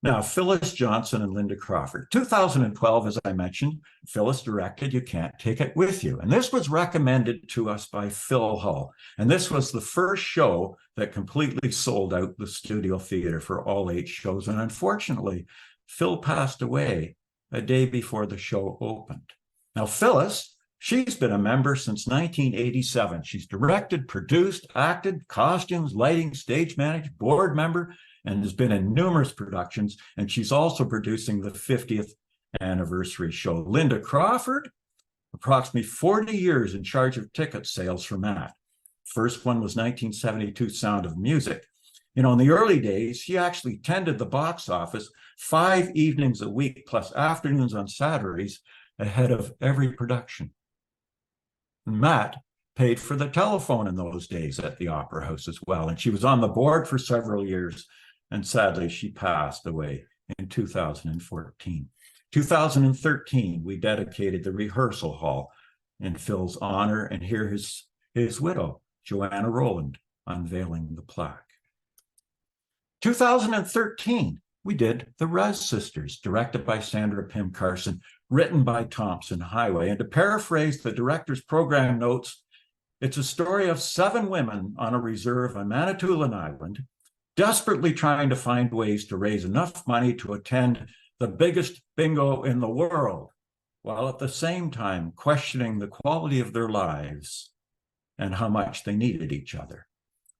S2: Now, Phyllis Johnson and Linda Crawford. 2012, as I mentioned, Phyllis directed You Can't Take It With You. And this was recommended to us by Phil Hull. And this was the first show that completely sold out the studio theater for all 8 shows. And unfortunately, Phil passed away a day before the show opened. Now, Phyllis, she's been a member since 1987. She's directed, produced, acted, costumes, lighting, stage managed, board member, and has been in numerous productions. And she's also producing the 50th anniversary show. Linda Crawford, approximately 40 years in charge of ticket sales for Matt. First one was 1972 Sound of Music. You know, in the early days, she actually tended the box office 5 evenings a week, plus afternoons on Saturdays, ahead of every production. And Matt paid for the telephone in those days at the Opera House as well. And she was on the board for several years. And sadly, she passed away in 2014. 2013, we dedicated the rehearsal hall in Phil's honor, and here his widow, Joanna Rowland, unveiling the plaque. 2013, we did The Rez Sisters, directed by Sandra Pym Carson, written by Thompson Highway. And to paraphrase the director's program notes, it's a story of 7 women on a reserve on Manitoulin Island, desperately trying to find ways to raise enough money to attend the biggest bingo in the world, while at the same time questioning the quality of their lives and how much they needed each other.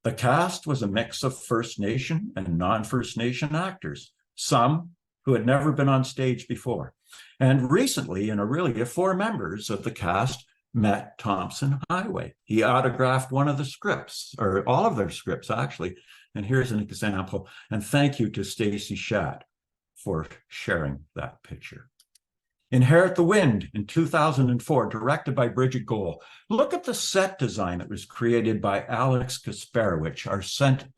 S2: The cast was a mix of First Nation and non-First Nation actors, some who had never been on stage before. And recently, in Aurelia, 4 members of the cast met Thompson Highway. He autographed one of the scripts, or all of their scripts, actually. And here's an example. And thank you to Stacy Shadd for sharing that picture. Inherit the Wind in 2004, directed by Bridget Gould. Look at the set design that was created by Alex Kasparowicz,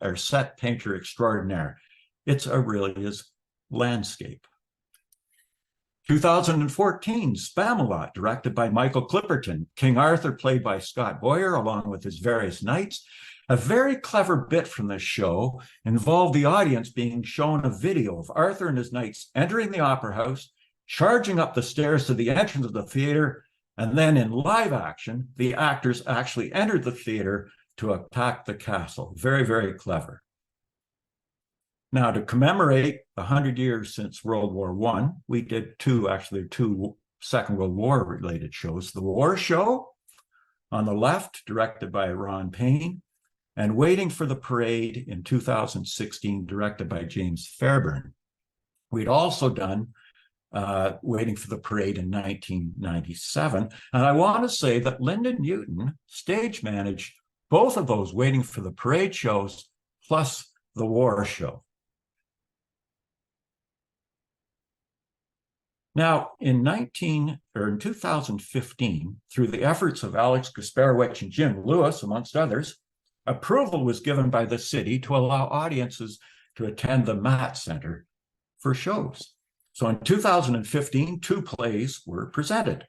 S2: our set painter extraordinaire. It's Aurelia's landscape. 2014, Spamalot, directed by Michael Clipperton. King Arthur, played by Scott Boyer, along with his various knights. A very clever bit from this show involved the audience being shown a video of Arthur and his knights entering the opera house, charging up the stairs to the entrance of the theater, and then in live action, the actors actually entered the theater to attack the castle. Very, very clever. Now, to commemorate 100 years since World War I, we did two Second World War related shows. The War Show on the left, directed by Ron Payne, and Waiting for the Parade in 2016, directed by James Fairbairn. We'd also done Waiting for the Parade in 1997. And I want to say that Lyndon Newton stage managed both of those Waiting for the Parade shows plus the War Show. Now, in 2015, through the efforts of Alex Gasparowicz and Jim Lewis, amongst others, approval was given by the city to allow audiences to attend the Matt Center for shows. So in 2015, two plays were presented: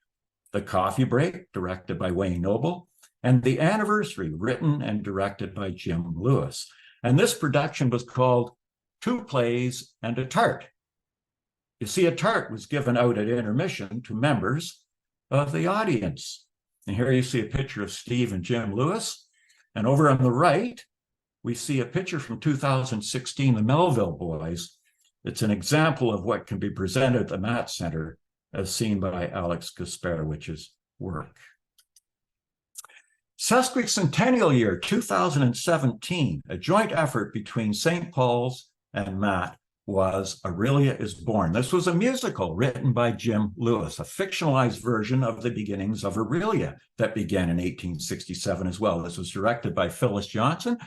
S2: The Coffee Break, directed by Wayne Noble, and The Anniversary, written and directed by Jim Lewis. And this production was called Two Plays and a Tart. You see, a tart was given out at intermission to members of the audience. And here you see a picture of Steve and Jim Lewis. And over on the right, we see a picture from 2016, the Melville Boys. It's an example of what can be presented at the Matt Center as seen by Alex Gasparawicz's work. Sesquicentennial year 2017, a joint effort between St. Paul's and Matt, was Aurelia is Born. This was a musical written by Jim Lewis, a fictionalized version of the beginnings of Aurelia that began in 1867 as well. This was directed by Phyllis Johnson,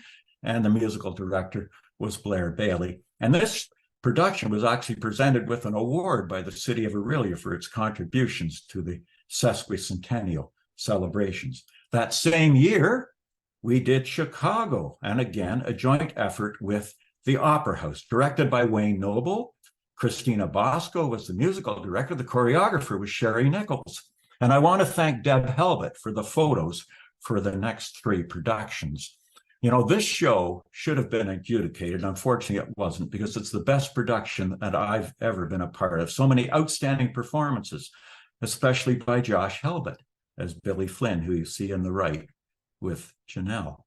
S2: and the musical director was Blair Bailey. And this production was actually presented with an award by the city of Aurelia for its contributions to the sesquicentennial celebrations. That same year, we did Chicago, and again, a joint effort with the Opera House, directed by Wayne Noble. Christina Bosco was the musical director. The choreographer was Sherry Nichols. And I want to thank Deb Helbett for the photos for the next three productions. You know, this show should have been adjudicated. Unfortunately, it wasn't, because it's the best production that I've ever been a part of. So many outstanding performances, especially by Josh Helbett as Billy Flynn, who you see on the right with Janelle.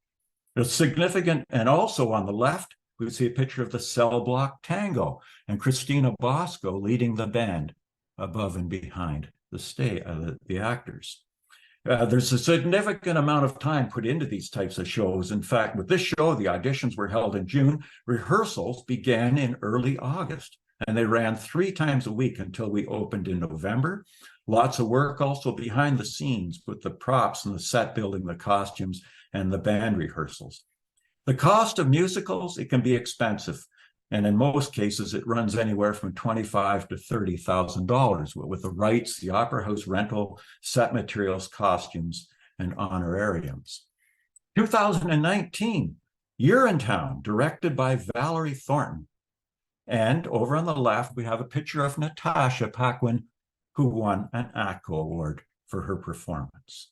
S2: It's significant, and also on the left, we see a picture of the Cell Block Tango and Christina Bosco leading the band above and behind the actors. There's a significant amount of time put into these types of shows. In fact, with this show, the auditions were held in June. Rehearsals began in early August, and they ran 3 times a week until we opened in November. Lots of work also behind the scenes with the props and the set building, the costumes, and the band rehearsals. The cost of musicals, it can be expensive. And in most cases, it runs anywhere from $25,000 to $30,000 with the rights, the opera house rental, set materials, costumes, and honorariums. 2019, Urinetown, directed by Valerie Thornton. And over on the left, we have a picture of Natasha Paquin, who won an ACO Award for her performance.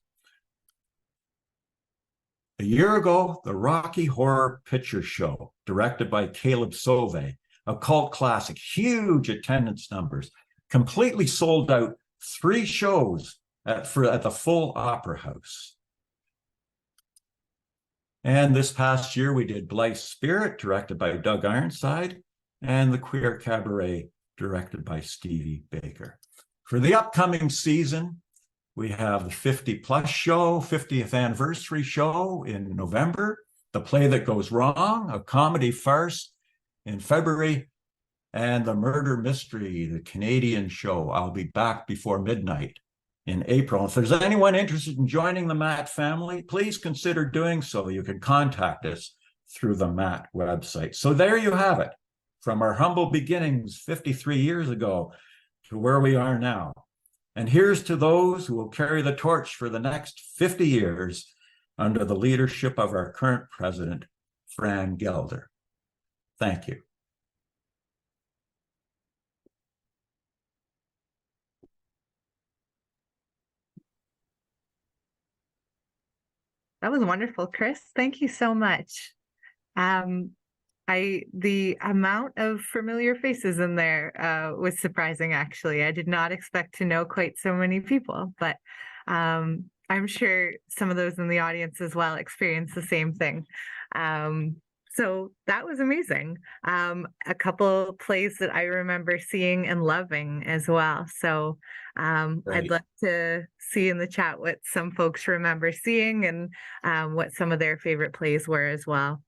S2: A year ago, the Rocky Horror Picture Show, directed by Caleb Sauvé, a cult classic, huge attendance numbers, completely sold out 3 shows at the full Opera House. And this past year, we did Blythe Spirit, directed by Doug Ironside, and The Queer Cabaret, directed by Stevie Baker. For the upcoming season, we have the 50 Plus show, 50th anniversary show in November, The Play That Goes Wrong, a comedy farce in February, and The Murder Mystery, the Canadian show. I'll be back before midnight in April. If there's anyone interested in joining the Matt family, please consider doing so. You can contact us through the Matt website. So there you have it, from our humble beginnings 53 years ago to where we are now. And here's to those who will carry the torch for the next 50 years under the leadership of our current president, Fran Gelder. Thank you.
S1: That was wonderful, Chris. Thank you so much. Um, the amount of familiar faces in there was surprising, actually. I did not expect to know quite so many people, but I'm sure some of those in the audience as well experienced the same thing. So that was amazing. A couple plays that I remember seeing and loving as well. So I'd
S2: Right.
S1: love to see in the chat what some folks remember seeing and what some of their favorite plays were as well.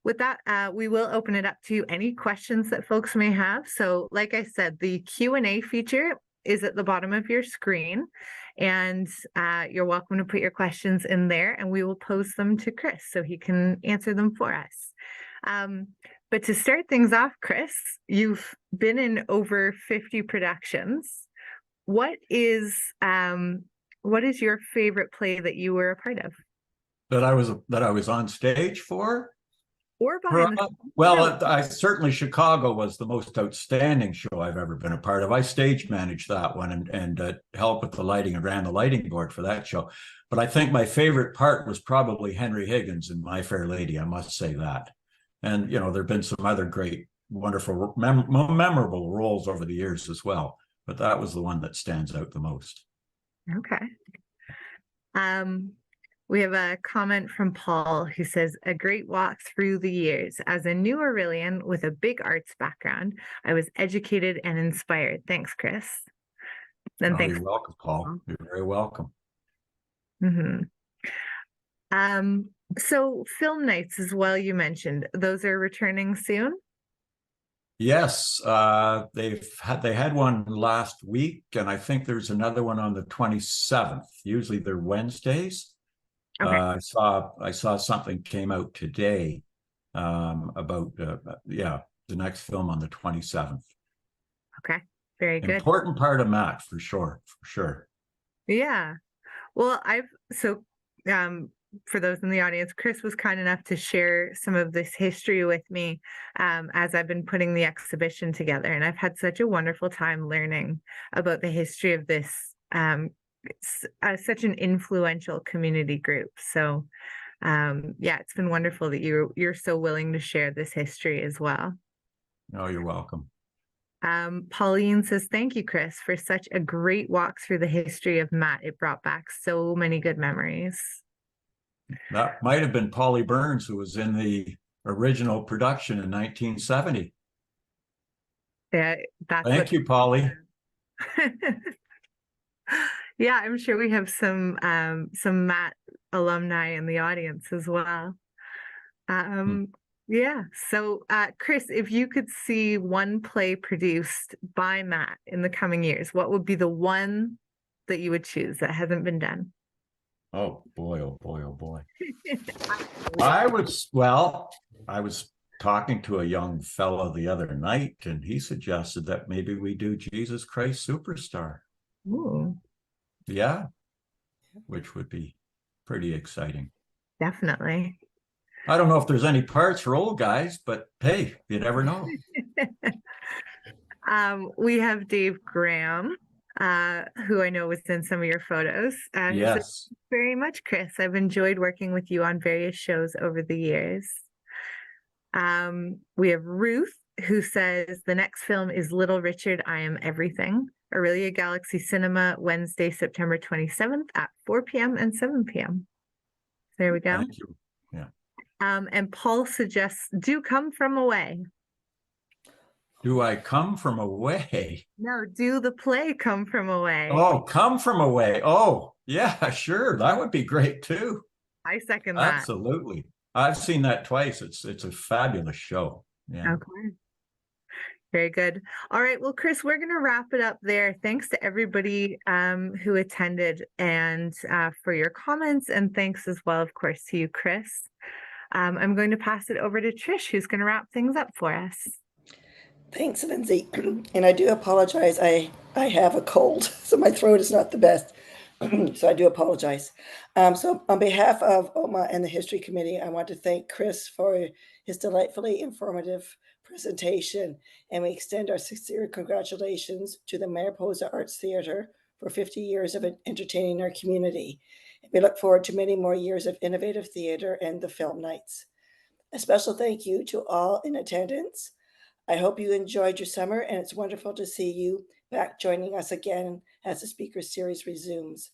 S1: With that, we will open it up to any questions that folks may have. So like I said, the Q&A feature is at the bottom of your screen, and you're welcome to put your questions in there, and we will pose them to Chris so he can answer them for us. But to start things off, Chris, you've been in over 50 productions. What is your favorite play that you were a part of?
S2: That I was on stage for?
S1: Or behind the scenes?
S2: Well, I certainly Chicago was the most outstanding show I've ever been a part of. I stage managed that one and helped with the lighting and ran the lighting board for that show. But I think my favorite part was probably Henry Higgins in My Fair Lady. I must say that. And there've been some other great, wonderful, memorable roles over the years as well. But that was the one that stands out the most.
S1: Okay. We have a comment from Paul who says, a great walk through the years. As a new Aurelian with a big arts background, I was educated and inspired. Thanks, Chris. And thanks.
S2: You're welcome, Paul. You're very welcome.
S1: Mm-hmm. So film nights as well, you mentioned, those are returning soon?
S2: Yes, they had one last week, and I think there's another one on the 27th. Usually they're Wednesdays.
S1: Okay.
S2: I saw something came out today about the next film on the 27th.
S1: Okay, very good.
S2: Important part of Matt for sure.
S1: Yeah. Well, for those in the audience, Chris was kind enough to share some of this history with me as I've been putting the exhibition together. And I've had such a wonderful time learning about the history of this such an influential community group. So it's been wonderful that you're so willing to share this history as well.
S2: Oh, you're welcome.
S1: Pauline says, thank you, Chris, for such a great walk through the history of Matt. It brought back so many good memories.
S2: That might have been Polly Burns, who was in the original production in 1970.
S1: Yeah,
S2: Thank you, Polly.
S1: Yeah, I'm sure we have some Matt alumni in the audience as well. Yeah. So, Chris, if you could see one play produced by Matt in the coming years, what would be the one that you would choose that hasn't been done?
S2: Oh boy, oh boy, oh boy. I was talking to a young fellow the other night, and he suggested that maybe we do Jesus Christ Superstar.
S1: Ooh.
S2: Yeah, which would be pretty exciting.
S1: Definitely.
S2: I don't know if there's any parts for old guys, but hey, you never know.
S1: We have Dave Graham, who I know was in some of your photos.
S2: Yes.
S1: Very much, Chris. I've enjoyed working with you on various shows over the years. We have Ruth, who says the next film is Little Richard, I Am Everything. Aurelia Galaxy Cinema, Wednesday, September 27th at 4 p.m. and 7 p.m. There we go.
S2: Thank you. Yeah.
S1: And Paul suggests, do come from away.
S2: Do I come from away?
S1: No, do the play Come From Away.
S2: Oh, Come From Away. Oh, yeah, sure. That would be great too.
S1: I second that.
S2: Absolutely. I've seen that twice. It's a fabulous show. Yeah.
S1: Okay. Very good. All right. Well, Chris, we're going to wrap it up there. Thanks to everybody who attended and for your comments. And thanks as well, of course, to you, Chris. I'm going to pass it over to Trish, who's going to wrap things up for us.
S3: Thanks, Lindsay. And I do apologize. I have a cold, so my throat is not the best. So I do apologize. So on behalf of OMAH and the History Committee, I want to thank Chris for his delightfully informative presentation. And we extend our sincere congratulations to the Mariposa Arts Theatre for 50 years of entertaining our community. We look forward to many more years of innovative theater and the film nights. A special thank you to all in attendance. I hope you enjoyed your summer, and it's wonderful to see you back joining us again as the speaker series resumes.